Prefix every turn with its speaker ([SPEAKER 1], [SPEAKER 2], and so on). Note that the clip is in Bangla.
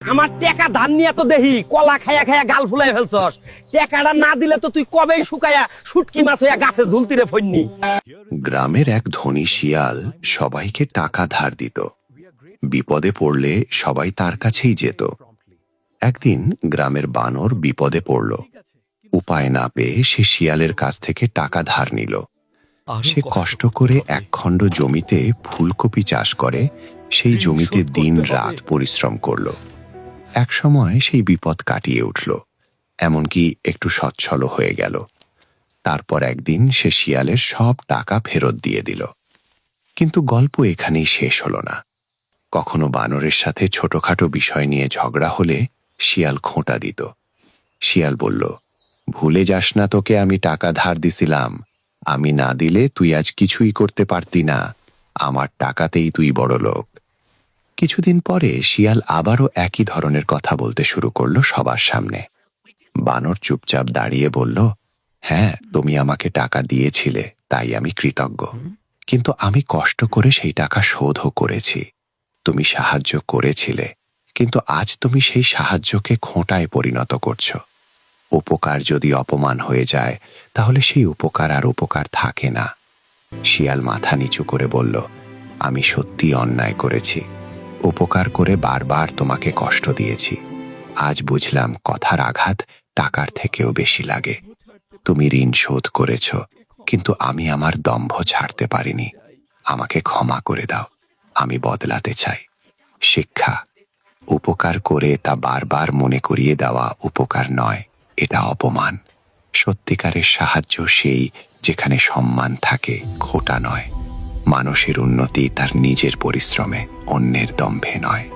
[SPEAKER 1] আমার টাকা ধার নিয়ে তো দেখি কলা খায়া খায়া গাল ফুলাই ফেলছস। টাকাটা না দিলে তো তুই কবেই শুকায়া শুটকি মাছ হইয়া গাছে ঝুলতিরে ফন্নি।
[SPEAKER 2] গ্রামের এক ধনী শিয়াল সবাইকে টাকা ধার দিত। বিপদে পড়লে সবাই তার কাছেই যেত। একদিন গ্রামের বানর বিপদে পড়ল। উপায় না পেয়ে সে শিয়ালের কাছ থেকে টাকা ধার নিল। সে কষ্ট করে এক খণ্ড জমিতে ফুলকপি চাষ করে সেই জমিতে দিন রাত পরিশ্রম করল। একসময় সেই বিপদ কাটিয়ে উঠল, এমনকি একটু সচ্ছল হয়ে গেল। তারপর একদিন সে শিয়ালের সব টাকা ফেরত দিয়ে দিল। কিন্তু গল্প এখানেই শেষ হলো না। কখনো বানরের সাথে ছোটখাটো বিষয় নিয়ে ঝগড়া হলে শিয়াল খোঁটা দিত। শিয়াল বলল, ভুলে যাস না, তোকে আমি টাকা ধার দিছিলাম। আমি না দিলে তুই আজ কিছুই করতে পারতি না। আমার টাকাতেই তুই বড় লোক। কিছুদিন পরে শিয়াল আবারও একই ধরনের কথা বলতে শুরু করলো সবার সামনে। বানর চুপচাপ দাঁড়িয়ে বলল, হ্যাঁ, তুমি আমাকে টাকা দিয়েছিলে, তাই আমি কৃতজ্ঞ। কিন্তু আমি কষ্ট করে সেই টাকা শোধও করেছি। তুমি সাহায্য করেছিলে, কিন্তু আজ তুমি সেই সাহায্যকে খোঁটায় পরিণত করছো। উপকার যদি অপমান হয়ে যায়, তাহলে সেই উপকার আর উপকার থাকে না। শিয়াল মাথা নিচু করে বলল, আমি সত্যি অন্যায় করেছি। উপকার করে বারবার তোমাকে কষ্ট দিয়েছি। আজ বুঝলাম কথার আঘাত টাকার থেকেও বেশি লাগে। তুমি ঋণ শোধ করেছ, কিন্তু আমি আমার দম্ভ ছাড়তে পারিনি। আমাকে ক্ষমা করে দাও, আমি বদলাতে চাই। শিক্ষা: উপকার করে তা বারবার মনে করিয়ে দেওয়া উপকার নয়, এটা অপমান। সত্যিকারের সাহায্য সেই যেখানে সম্মান থাকে, খোটা নয়। মানুষের উন্নতি তার নিজের পরিশ্রমে, অন্যের দম্ভে নয়।